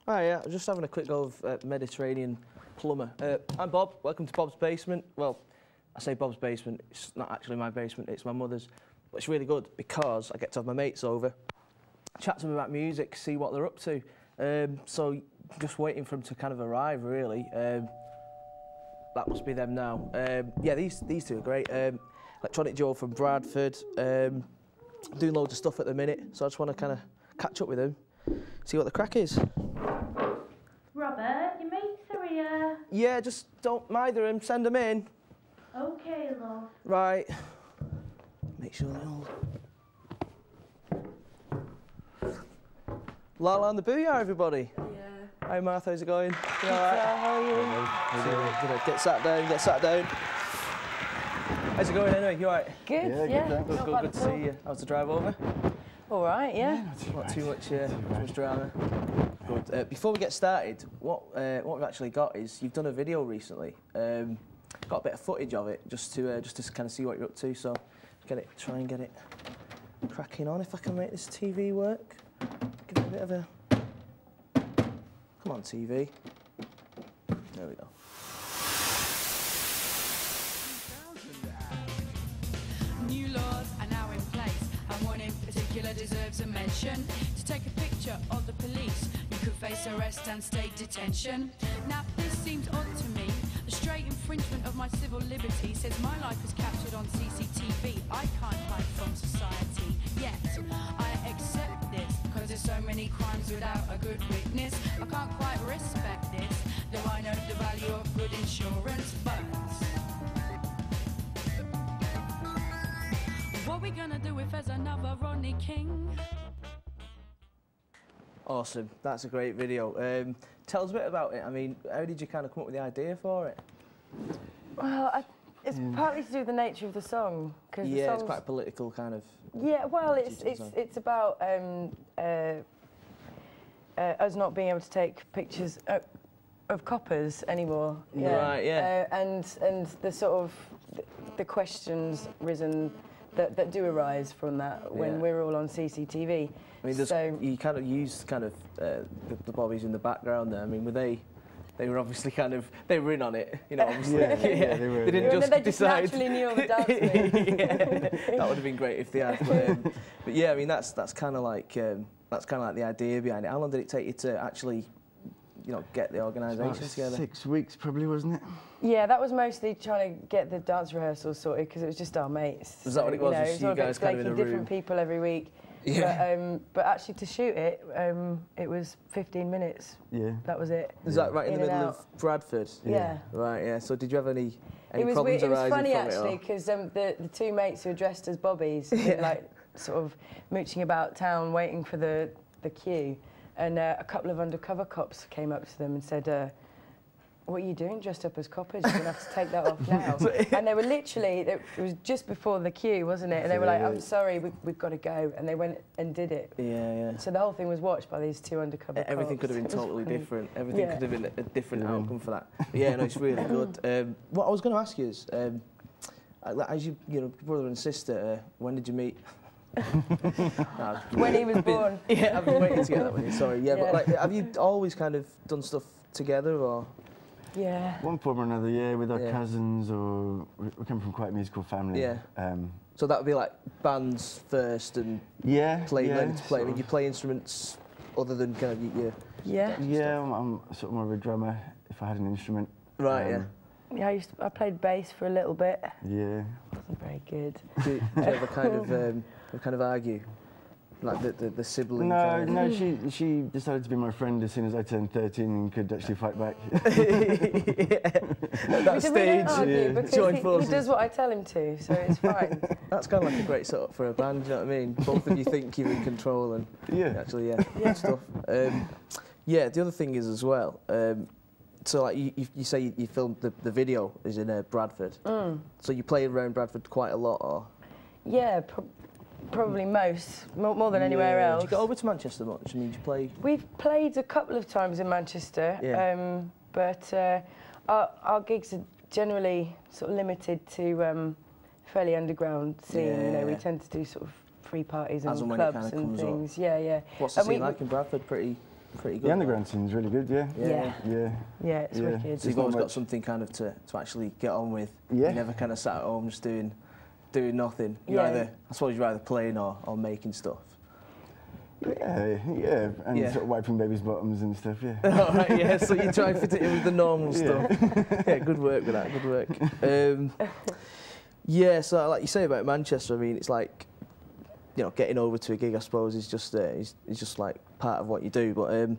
Hi, yeah, just having a quick go of Mediterranean plumber. I'm Bob, welcome to Bob's Basement. Well, I say Bob's Basement, it's not actually my basement, it's my mother's. But it's really good because I get to have my mates over, chat to them about music, see what they're up to. So just waiting for them to kind of arrive, really. That must be them now. Yeah, these two are great. Electronic Joe from Bradford, doing loads of stuff at the minute, so I just want to kind of catch up with them, see what the crack is. Robert, your mates are here. Yeah, just don't mind them, send them in. Okay, love. Right. Make sure they all... Lala and the Booya, everybody. Yeah. Hi, Martha, how's it going? You all right? How are you? Get sat down, get sat down. How's it going anyway? You all right? Good, yeah. Good to see you. How's the drive over? All right, yeah. Not too much drama. Good. Before we get started, what we've actually got is you've done a video recently. Got a bit of footage of it just to kind of see what you're up to. So try and get it cracking on. If I can make this TV work, give it a bit of a. Come on, TV. There we go. New laws are now in place, and one in particular deserves a mention. To take a picture of the police, you could face arrest and state detention. Now this seems odd to me, a straight infringement of my civil liberty. Says my life is captured on CCTV. I can't hide from society, yet I accept this, because there's so many crimes without a good witness. I can't quite respect this, though I know the value of good insurance. But what we gonna do if there's another Rodney King? Awesome, that's a great video. Tell us a bit about it. I mean, how did you kind of come up with the idea for it? Well, it's partly to do with the nature of the song. Yeah, it's quite a political kind of... Yeah, well, it's about us not being able to take pictures of coppers anymore. Yeah. Right, yeah. And the sort of the questions risen that do arise from that when we're all on CCTV. I mean, so you kind of used the bobbies in the background there. I mean, they were obviously they were in on it, you know. Obviously, yeah, they were. They didn't just they decide. Naturally knew all the dance moves. That would have been great if they had. But yeah, I mean, that's kind of like the idea behind it. How long did it take you to actually, you know, get the organisation together? 6 weeks, probably, wasn't it? Yeah, that was mostly trying to get the dance rehearsals sorted because it was just our mates. Was that what it was? You know, Just you guys kind of in a room? Different people every week. Yeah. But actually to shoot it, it was 15 minutes. Yeah. That was it. Is that right in the middle of Bradford? Yeah. Right, yeah. So did you have any problems arising from it? It was funny actually it, because the two mates who were dressed as bobbies were like sort of mooching about town waiting for the queue, and a couple of undercover cops came up to them and said, what are you doing dressed up as coppers? You're going to have to take that off now. And they were literally, it was just before the queue, wasn't it? And they were like, I'm sorry, we've got to go. And they went and did it. Yeah, yeah. So the whole thing was watched by these two undercover cops. Everything could have been totally different. Everything could have been a different outcome for that. But yeah, no, it's really good. What I was going to ask you is, as you know, brother and sister, when did you meet? When he was born. Yeah, I've been waiting to get that one. Sorry. Yeah, but like, have you always kind of done stuff together, or? Yeah. One form or another, yeah, with our cousins, or we come from quite a musical family. Yeah. So that would be like bands first, and learning to play. I mean, you play instruments other than kind of your I'm sort of more of a drummer if I had an instrument. Right. Yeah, I played bass for a little bit. Yeah. Wasn't very good. Do you ever kind of argue? Like the sibling? No, she decided to be my friend as soon as I turned 13 and could actually fight back. At that stage, because he does what I tell him to, so it's fine. That's kind of like a great setup for a band, you know what I mean? Both of you think you're in control, and actually, good stuff. Yeah, the other thing is as well, so like you say you filmed the video is in Bradford, so you play around Bradford quite a lot, or? Yeah, probably more than anywhere else. Do you go over to Manchester much? I mean, do you play? We've played a couple of times in Manchester, but our gigs are generally sort of limited to fairly underground scene. You know, we tend to do sort of free parties and clubs and things. Yeah. What's the scene like in Bradford? Pretty pretty good. The underground scene's really good, yeah. Yeah. Yeah. Yeah, it's wicked. So It's you've not always got much- something kind of to actually get on with. Yeah. You never kind of sat at home just doing nothing. Yeah. I suppose you're either playing or making stuff. Yeah, and Yeah. sort of wiping babies' bottoms and stuff, yeah. All right, yeah. So you try and fit it in with the normal stuff. Yeah, good work with that. Good work. Yeah. So like you say about Manchester, I mean, it's like, you know, getting over to a gig, I suppose, is just is just like part of what you do. But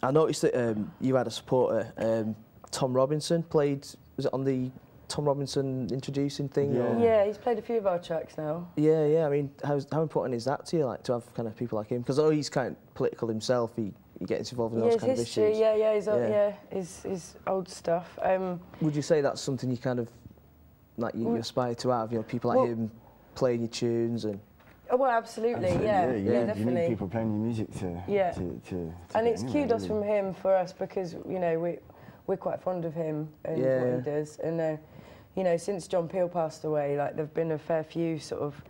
I noticed that you had a supporter, Tom Robinson, played. Was it on the Tom Robinson introducing thing? Yeah. Or? Yeah, he's played a few of our tracks now. Yeah. I mean, how important is that to you, like to have kind of people like him? Because although he's kind of political himself, he gets involved in those his kind history, of issues. his old stuff. Would you say that's something you kind of like you aspire to have? You know, people like him playing your tunes and. Oh, well, absolutely, yeah, You definitely. need people playing your music to and get it's anywhere, kudos really. from him for us because you know we're quite fond of him and what he does. And you know, since John Peel passed away, like there've been a fair few sort of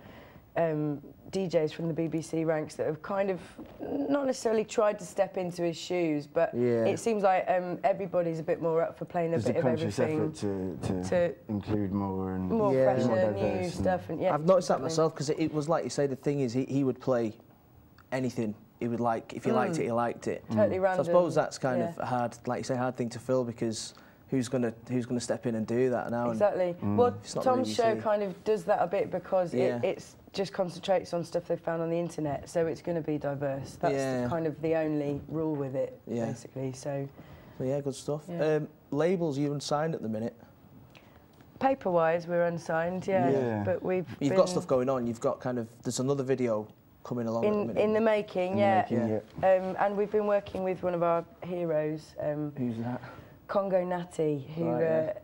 DJs from the BBC ranks that have kind of not necessarily tried to step into his shoes, but it seems like everybody's a bit more up for playing There's a bit of conscious everything. effort to include more and More fresh more and diverse new and- stuff. And, yeah, I've noticed that definitely. myself because it was like you say. The thing is, he would play anything. He would like if he liked it, he liked it. Totally So random. I suppose that's kind yeah. of a hard, like you say, hard thing to fill because who's gonna step in and do that now? Exactly. Well, It's not Tom's really show easy. kind of does that a bit because Yeah. it's just concentrates on stuff they found on the internet, so it's going to be diverse. That's kind of the only rule with it, basically. So yeah, good stuff. Yeah. Labels you unsigned at the minute. paper-wise, we're unsigned, Yeah. but You've got stuff going on. You've got kind of there's another video coming along at the minute. in the making, In the yeah. making, yeah. And we've been working with one of our heroes, Who's that? Congo Natty, who Right,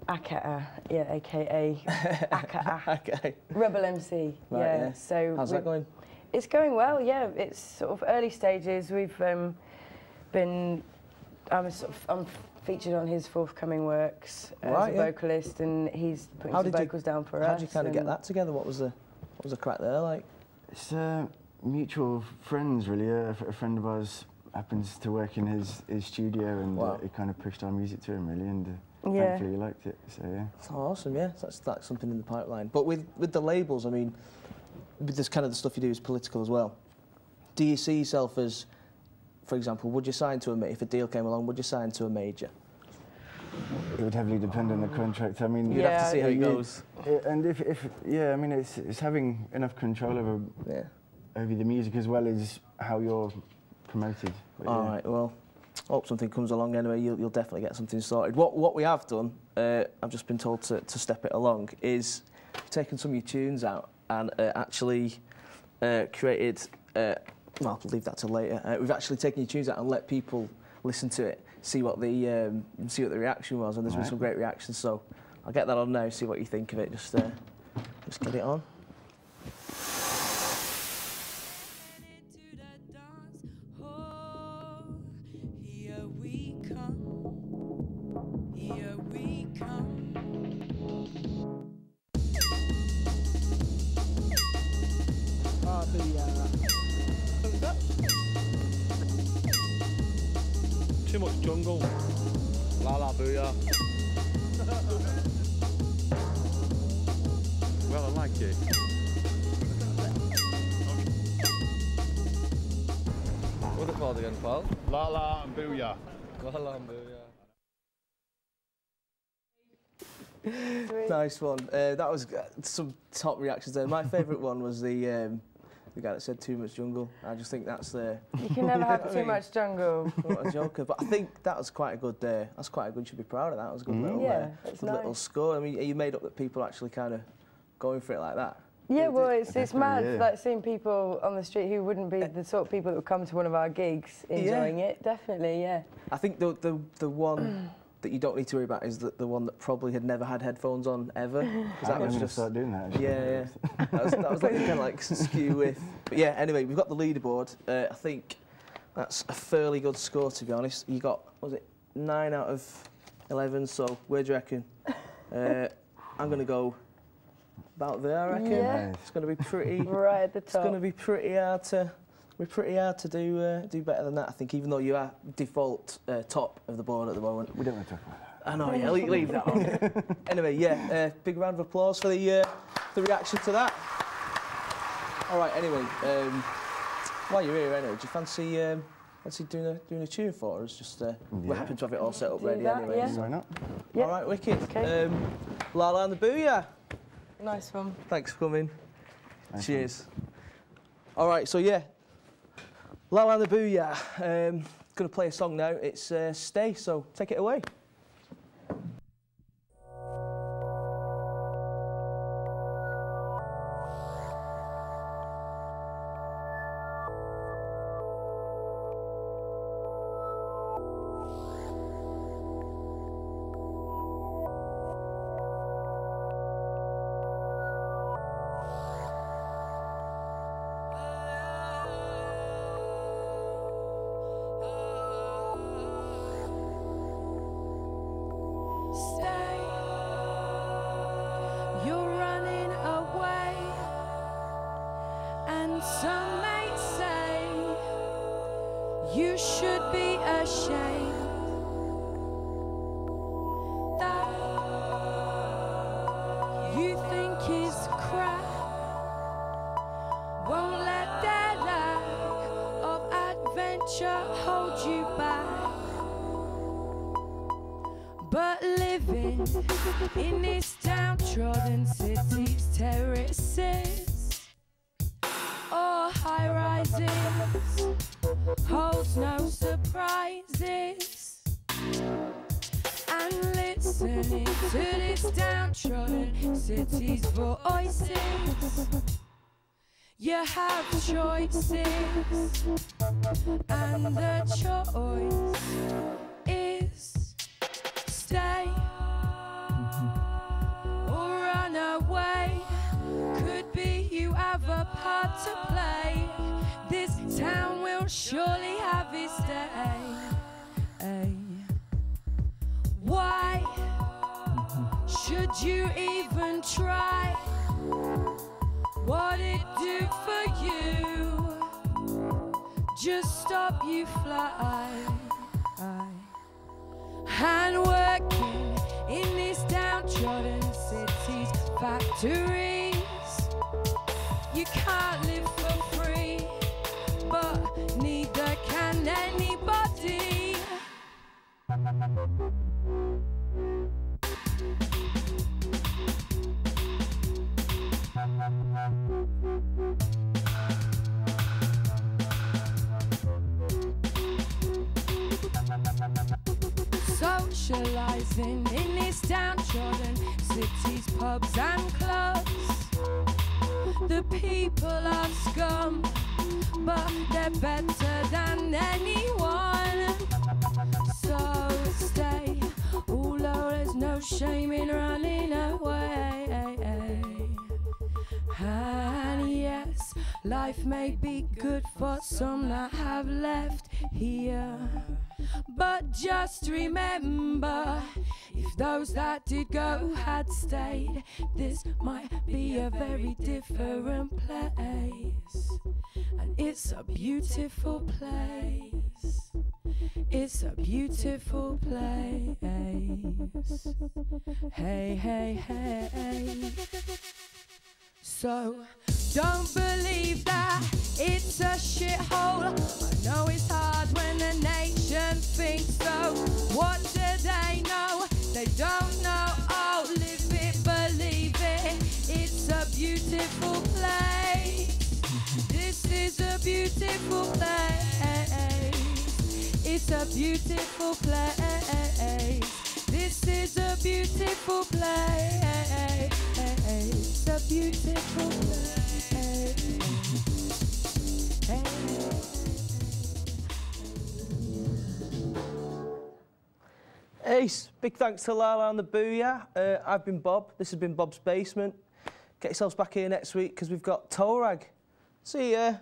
Akata, aka Akata, Okay. Rebel MC, Right, yeah. yeah. So How's that going? It's going well, yeah. It's sort of early stages. We've I'm featured on his forthcoming works as a vocalist, and he's putting some vocals down for us. How did you kind of get that together? What was the crack there like? It's mutual friends, really. A friend of ours happens to work in his studio, and it kind of pushed our music to him, really, and thankfully he liked it. So yeah. That's awesome, yeah. So that's something in the pipeline. But with the labels, I mean, with this kind of the stuff you do is political as well. Do you see yourself as, for example, would you sign to if a deal came along, would you sign to a major? It would heavily depend on the contract. I mean, You'd have to see how it goes. And if I mean, it's having enough control over the music as well as how you're promoted. But, All right, well, hope something comes along anyway. You'll definitely get something sorted. What we have done, I've just been told to step it along, is taken some of your tunes out and actually created. Well, I'll leave that till later. We've actually taken your tunes out and let people listen to it, see what the reaction was, and there's been some great reactions. So I'll get that on now, see what you think of it. Just get it on. Too much jungle. La la booyah. Well, I like it. What are they called again, pal? La la and booyah. La la and booyah. Nice one. That was some top reactions there. My favourite one was the guy that said too much jungle. I just think that's You can never have too much jungle. What a joker. But I think that was quite a good that's quite a good, you should be proud of that. It was a good little, it's good little nice. score. I mean, are you made up that people are actually kind of going for it like that? Yeah, well, it's mad, yeah. like seeing people on the street who wouldn't be the sort of people that would come to one of our gigs enjoying it. Definitely, yeah. I think the one that you don't need to worry about is the one that probably had never had headphones on ever. Because that I'm was going to just start doing that. Actually. yeah. That was like kind of like skew with. But yeah, anyway, we've got the leaderboard. I think that's a fairly good score, to be honest. You got, what was it, 9 out of 11. So where do you reckon? I'm going to go about there, I reckon. Yeah. It's going to be pretty. Right at the top. It's going to be pretty hard to We're pretty hard to do better than that, I think, even though you are default top of the board at the moment. We don't want to talk about that. I know, yeah, leave that on. Anyway, yeah, big round of applause for the reaction to that. All right, anyway, while you're here, anyway, do you fancy doing a tune for us? Just we happen to have it all set up ready anyway. Yeah. So. Why not? Yeah. All right, wicked. Okay. La La and the Booya. Nice one. Thanks for coming. Nice Cheers. All right, so yeah, La La and the Booya. Gonna play a song now. It's Stay. So take it away. Some may say you should be ashamed that you think is crap. Won't let their lack of adventure hold you back. But living in this downtrodden city's terraces or high rises holds no surprises. And listening to this downtrodden city's voices, you have choices, and the choice is stay or run away. Could be you have a part to play. This town will surely have its day. Why should you even try? What it do for you? Just stop you fly. And working in this downtrodden city's factories, you can't live for free, but neither can anybody. Socializing in this downtrodden city's pubs and clubs. The people are scum, but they're better than anyone. So stay, although there's no shame in running away. And yes, life may be good for some that have left here, but just remember, if those that did go had stayed, this might be a very different place. And it's a beautiful place. It's a beautiful place. Hey, hey, hey. So don't believe that it's a shithole. I know it's hard when the nation thinks so. What do they know? They don't know. Oh, live it, believe it. It's a beautiful place. This is a beautiful place. It's a beautiful place. This is a beautiful place. It's a beautiful place. Ace, big thanks to La La and the Booya. I've been Bob. This has been Bob's Basement. Get yourselves back here next week because we've got Torag. See ya.